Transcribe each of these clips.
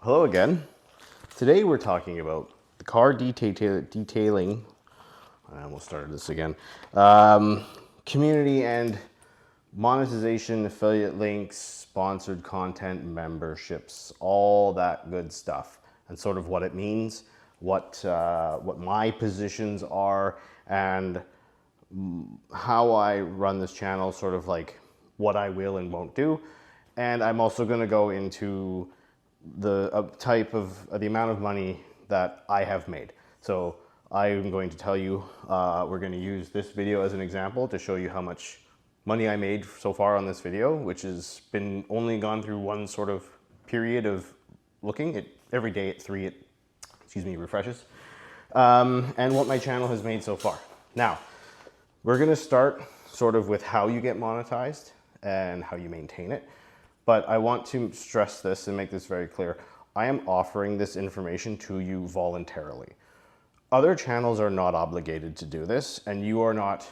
Hello again. Today we're talking about the car detailing. I almost started this again. Community and monetization, affiliate links, sponsored content, memberships, all that good stuff, and sort of what it means, what my positions are, and how I run this channel, sort of like what I will and won't do. And I'm also going to go into the the amount of money that I have made. So I am going to tell you, we're going to use this video as an example to show you how much money I made so far on this video, which has been only gone through one sort of period of looking at every day at 3, it refreshes, and what my channel has made so far. Now, we're going to start sort of with how you get monetized and how you maintain it. But I want to stress this and make this very clear. I am offering this information to you voluntarily. Other channels are not obligated to do this, and you are not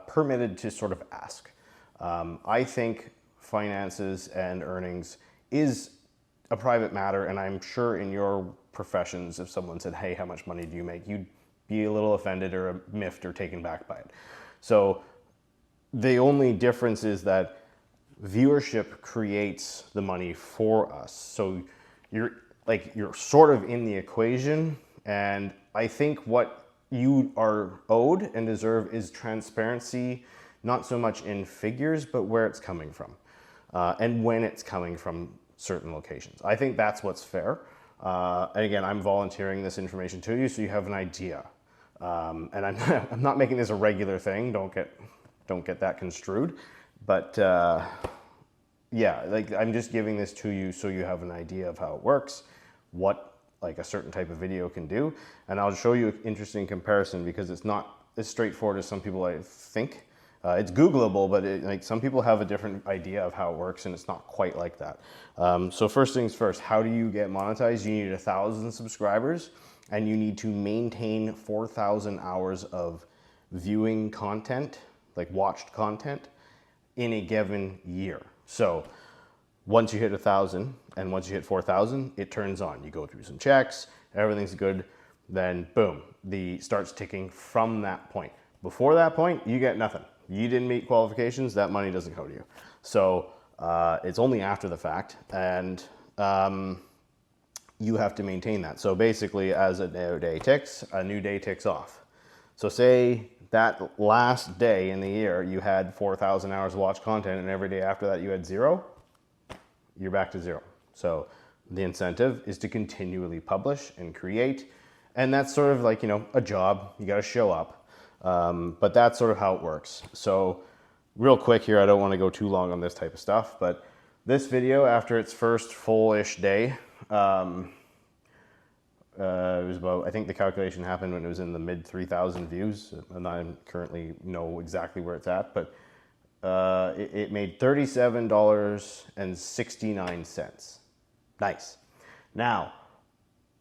permitted to sort of ask. I think finances and earnings is a private matter, and I'm sure in your professions, if someone said, hey, how much money do you make? You'd be a little offended or miffed or taken back by it. So the only difference is that viewership creates the money for us. So you're sort of in the equation, and I think what you are owed and deserve is transparency, not so much in figures, but where it's coming from, and when it's coming from certain locations. I think that's what's fair. And again, I'm volunteering this information to you so you have an idea. And I'm not making this a regular thing. Don't get that construed. But yeah, like I'm just giving this to you so you have an idea of how it works, what like a certain type of video can do. And I'll show you an interesting comparison because it's not as straightforward as some people I think. It's Googleable, but like some people have a different idea of how it works, and it's not quite like that. So first things first, how do you get monetized? You need 1,000 subscribers, and you need to maintain 4,000 hours of viewing content, like watched content, in a given year. So once you hit 1,000 and once you hit 4,000, it turns on. You go through some checks, everything's good, then boom, the starts ticking from that point. Before that point, you get nothing. You didn't meet qualifications, that money doesn't go to you. So it's only after the fact, and you have to maintain that. So basically, as a day ticks, a new day ticks off. So say that last day in the year, you had 4,000 hours of watched content, and every day after that you had 0, you're back to 0. So the incentive is to continually publish and create, and that's sort of like, you know, a job. You got to show up. But that's sort of how it works. So real quick here, I don't want to go too long on this type of stuff, but this video, after its first full-ish day, it was about, I think the calculation happened when it was in the mid 3,000 views, and I currently know exactly where it's at, but it made $37.69. Nice. Now,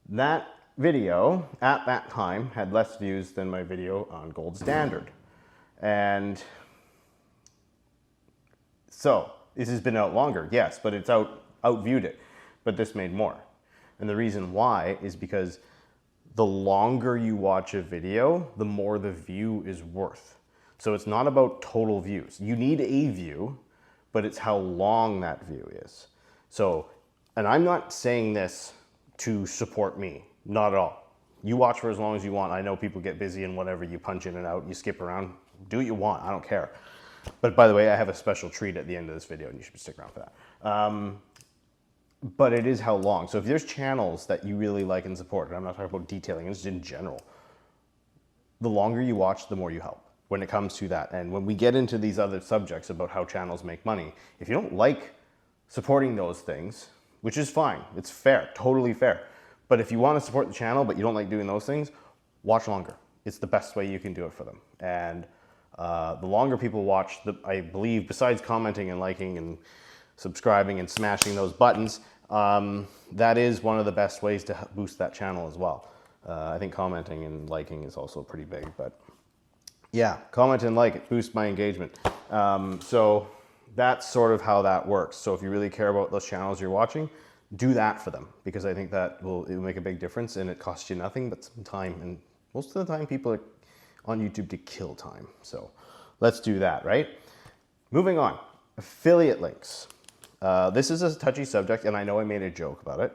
that video at that time had less views than my video on Gold Standard. And so this has been out longer, yes, but it's outviewed it, but this made more. And the reason why is because the longer you watch a video, the more the view is worth. So it's not about total views. You need a view, but it's how long that view is. So, and I'm not saying this to support me, not at all. You watch for as long as you want. I know people get busy and whatever, you punch in and out, you skip around, do what you want, I don't care. But by the way, I have a special treat at the end of this video and you should stick around for that. But it is how long. So if there's channels that you really like and support, and I'm not talking about detailing, it's just in general, the longer you watch, the more you help when it comes to that. And when we get into these other subjects about how channels make money, if you don't like supporting those things, which is fine, it's fair, totally fair. But if you want to support the channel, but you don't like doing those things, watch longer. It's the best way you can do it for them. And the longer people watch, I believe, besides commenting and liking and subscribing and smashing those buttons, that is one of the best ways to boost that channel as well. I think commenting and liking is also pretty big, but yeah, comment and like, it boosts my engagement. So that's sort of how that works. So if you really care about those channels you're watching, do that for them, because I think that it'll make a big difference, and it costs you nothing but some time. And most of the time people are on YouTube to kill time. So let's do that, right? Moving on, affiliate links. This is a touchy subject, and I know I made a joke about it,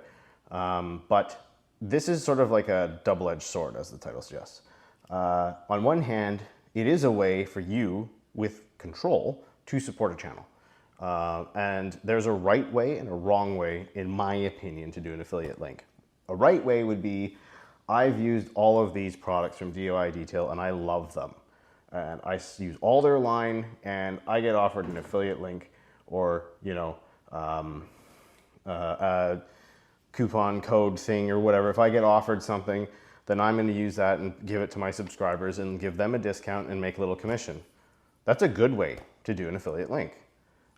but this is sort of like a double-edged sword, as the title suggests. On one hand, it is a way for you with control to support a channel. And there's a right way and a wrong way, in my opinion, to do an affiliate link. A right way would be, I've used all of these products from DIY Detail and I love them. And I use all their line and I get offered an affiliate link, or, you know, a coupon code thing or whatever. If I get offered something, then I'm going to use that and give it to my subscribers and give them a discount and make a little commission. That's a good way to do an affiliate link.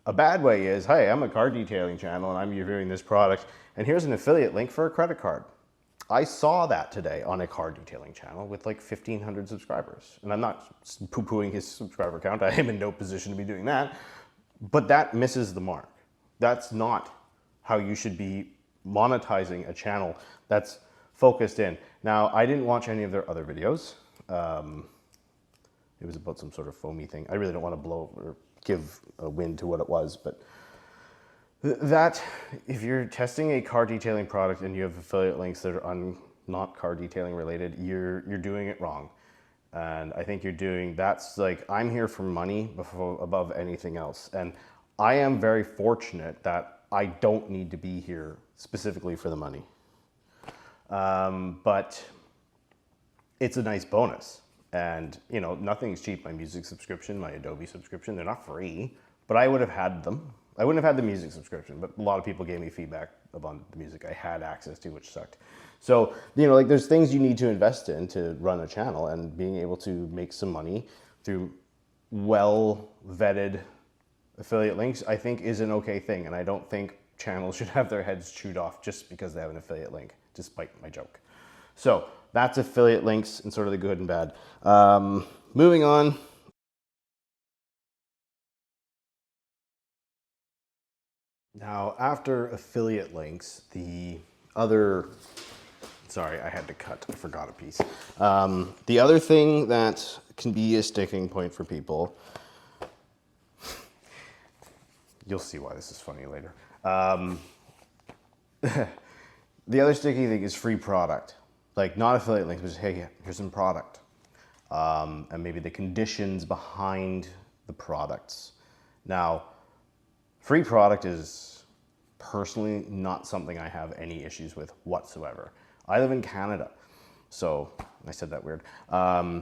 A bad way is, hey, I'm a car detailing channel and I'm reviewing this product, and here's an affiliate link for a credit card. I saw that today on a car detailing channel with like 1,500 subscribers. And I'm not poo-pooing his subscriber count. I am in no position to be doing that. But that misses the mark. That's not how you should be monetizing a channel that's focused in. Now, I didn't watch any of their other videos. It was about some sort of foamy thing. I really don't want to blow or give a win to what it was, but that, if you're testing a car detailing product and you have affiliate links that are not car detailing related, you're doing it wrong. And I think that's like, I'm here for money above anything else. And I am very fortunate that I don't need to be here specifically for the money. But it's a nice bonus. And, you know, nothing's cheap. My music subscription, my Adobe subscription, they're not free, but I would have had them. I wouldn't have had the music subscription, but a lot of people gave me feedback about the music I had access to, which sucked. So, you know, like, there's things you need to invest in to run a channel, and being able to make some money through well-vetted affiliate links, I think, is an okay thing. And I don't think channels should have their heads chewed off just because they have an affiliate link, despite my joke. So that's affiliate links and sort of the good and bad. Moving on. Now, after affiliate links, the other, sorry, I had to cut, I forgot a piece. The other thing that can be a sticking point for people, you'll see why this is funny later. The other sticky thing is free product. Like, not affiliate links, but just, hey, here's some product. And maybe the conditions behind the products. Now, free product is personally not something I have any issues with whatsoever. I live in Canada, so I said that weird. A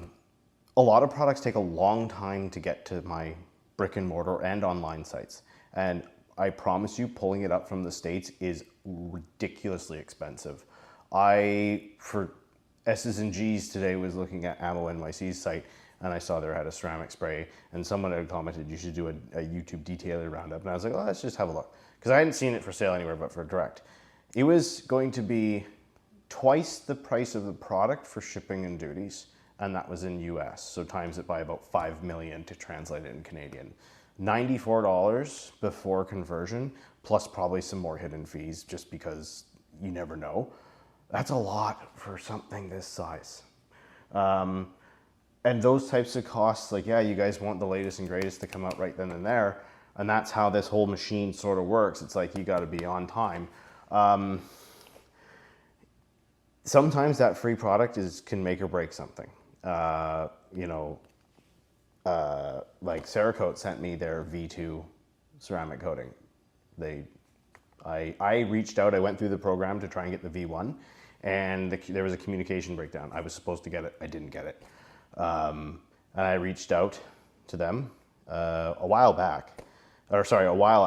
lot of products take a long time to get to my brick and mortar and online sites. And I promise you, pulling it up from the States is ridiculously expensive. For S's and G's today, was looking at Ammo NYC's site, and I saw there had a ceramic spray, and someone had commented you should do a YouTube detailer roundup, and I was like, oh, let's just have a look, because I hadn't seen it for sale anywhere but for direct. It was going to be twice the price of the product for shipping and duties, and that was in US, so times it by about 5 million to translate it in Canadian. $94 before conversion, plus probably some more hidden fees, just because you never know. That's a lot for something this size. And those types of costs, like, yeah, you guys want the latest and greatest to come out right then and there, and that's how this whole machine sort of works. It's like, you got to be on time. Sometimes that free product can make or break something. You know, like Cerakote sent me their V2 ceramic coating. I reached out, I went through the program to try and get the V1, and there was a communication breakdown. I was supposed to get it, I didn't get it. And I reached out to them a while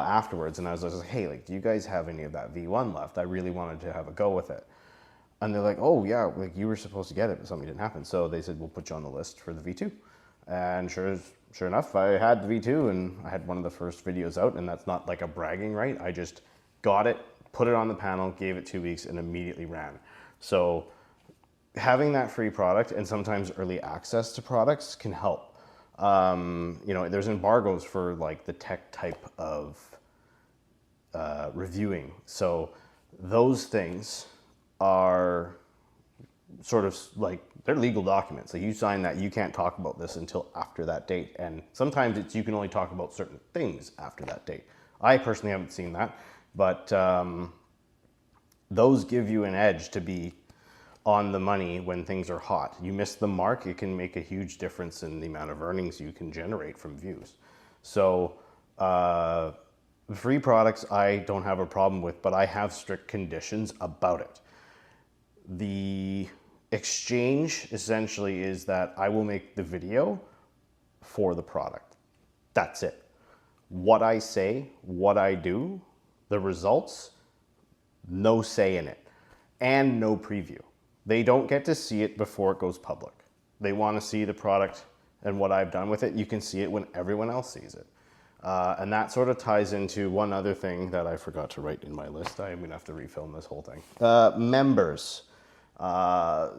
afterwards, and I was like, hey, like, do you guys have any of that V1 left? I really wanted to have a go with it. And they're like, oh yeah, like, you were supposed to get it, but something didn't happen. So they said, we'll put you on the list for the V2. And sure enough, I had the V2, and I had one of the first videos out, and that's not like a bragging right. I just got it, put it on the panel, gave it 2 weeks, and immediately ran. So having that free product and sometimes early access to products can help. You know, there's embargoes for like the tech type of reviewing. So those things are sort of like, they're legal documents. Like, you sign that, you can't talk about this until after that date. And sometimes it's, you can only talk about certain things after that date. I personally haven't seen that, but those give you an edge to be on the money when things are hot. You miss the mark, it can make a huge difference in the amount of earnings you can generate from views. So free products I don't have a problem with, but I have strict conditions about it. The exchange essentially is that I will make the video for the product. That's it. What I say, what I do, the results, no say in it, and no preview. They don't get to see it before it goes public. They want to see the product and what I've done with it. You can see it when everyone else sees it. And that sort of ties into one other thing that I forgot to write in my list. I'm going to have to refilm this whole thing. Members,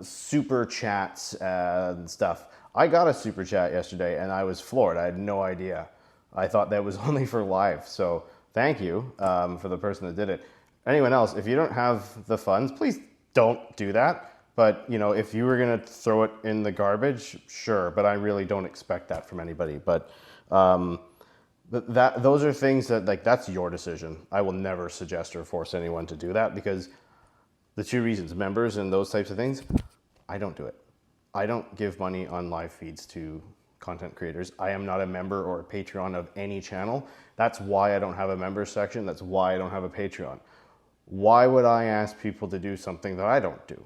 super chats and stuff. I got a super chat yesterday and I was floored. I had no idea. I thought that was only for live. So thank you for the person that did it. Anyone else, if you don't have the funds, please don't do that. But, you know, if you were going to throw it in the garbage, sure. But I really don't expect that from anybody. But those are things that, like, that's your decision. I will never suggest or force anyone to do that, because the two reasons, members and those types of things, I don't do it. I don't give money on live feeds to content creators. I am not a member or a Patreon of any channel. That's why I don't have a members section. That's why I don't have a Patreon. Why would I ask people to do something that I don't do?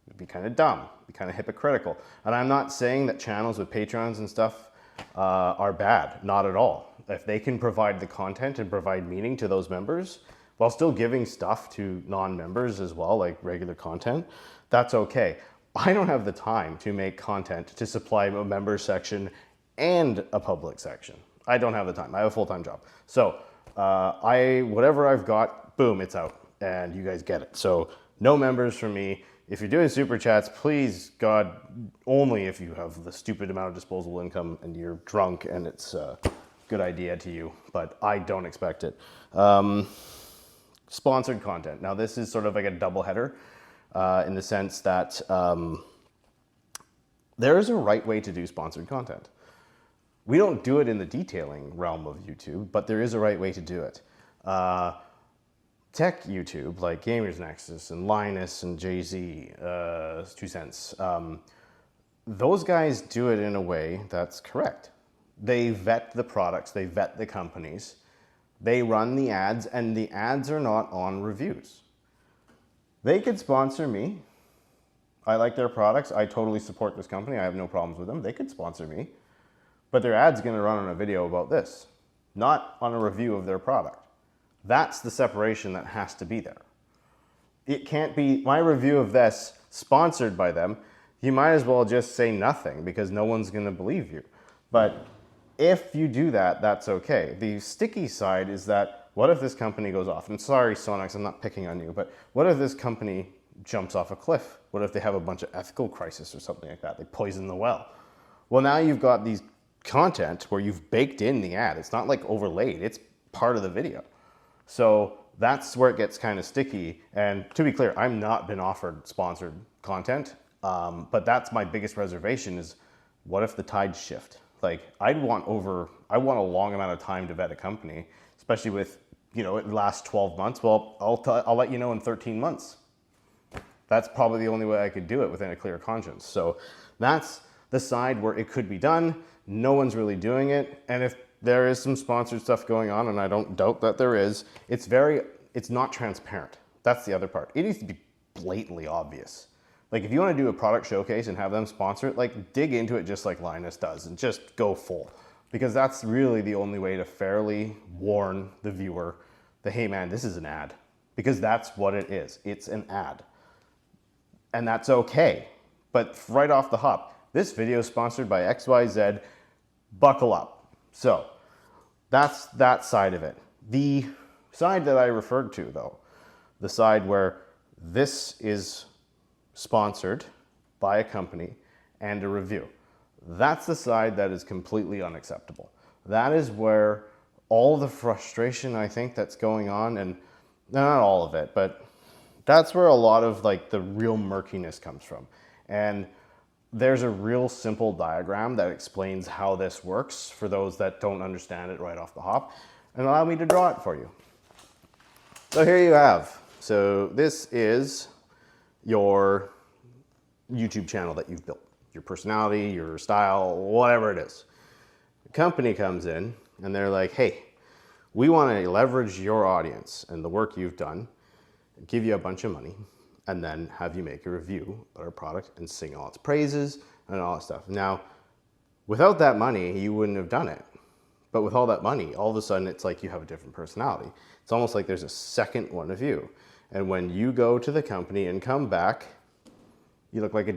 It'd be kind of dumb, it'd be kind of hypocritical. And I'm not saying that channels with Patreons and stuff are bad, not at all. If they can provide the content and provide meaning to those members while still giving stuff to non-members as well, like regular content, that's okay. I don't have the time to make content to supply a member section and a public section. I don't have the time. I have a full-time job. So whatever I've got, boom, it's out, and you guys get it. So no members from me. If you're doing super chats, please, God, only if you have the stupid amount of disposable income and you're drunk and it's a good idea to you, but I don't expect it. Sponsored content. Now, this is sort of like a double header in the sense that there is a right way to do sponsored content. We don't do it in the detailing realm of YouTube, but there is a right way to do it. Tech YouTube, like Gamers Nexus and Linus and Jay-Z, 2 Cents, those guys do it in a way that's correct. They vet the products, they vet the companies, they run the ads, and the ads are not on reviews. They could sponsor me. I like their products. I totally support this company. I have no problems with them. They could sponsor me. But their ad's going to run on a video about this, not on a review of their product. That's the separation that has to be there. It can't be my review of this sponsored by them. You might as well just say nothing, because no one's going to believe you. But if you do that, that's okay. The sticky side is that, what if this company goes off? And sorry, Sonax, I'm not picking on you, but what if this company jumps off a cliff? What if they have a bunch of ethical crisis or something like that? They poison the well. Well, now you've got these content where you've baked in the ad. It's not like overlaid. It's part of the video. So that's where it gets kind of sticky. And to be clear, I've not been offered sponsored content, but that's my biggest reservation is, what if the tides shift? Like, I want a long amount of time to vet a company, especially with, you know, it lasts 12 months. Well, I'll let you know in 13 months. That's probably the only way I could do it within a clear conscience. So that's the side where it could be done. No one's really doing it. And if there is some sponsored stuff going on, and I don't doubt that there is, it's not transparent. That's the other part. It needs to be blatantly obvious. Like, if you want to do a product showcase and have them sponsor it, like, dig into it just like Linus does and just go full. Because that's really the only way to fairly warn the viewer that, hey man, this is an ad. Because that's what it is. It's an ad. And that's okay. But right off the hop, this video is sponsored by XYZ, buckle up. So that's that side of it. The side that I referred to, though, the side where this is sponsored by a company and a review, that's the side that is completely unacceptable. That is where all the frustration, I think, that's going on, and not all of it, but that's where a lot of like the real murkiness comes from. And there's a real simple diagram that explains how this works for those that don't understand it right off the hop, and allow me to draw it for you. So here you have, so this is your YouTube channel that you've built, your personality, your style, whatever it is. The company comes in and they're like, hey, we want to leverage your audience and the work you've done, give you a bunch of money, and then have you make a review of our product and sing all its praises and all that stuff. Now, without that money, you wouldn't have done it. But with all that money, all of a sudden, it's like you have a different personality. It's almost like there's a second one of you. And when you go to the company and come back, you look like a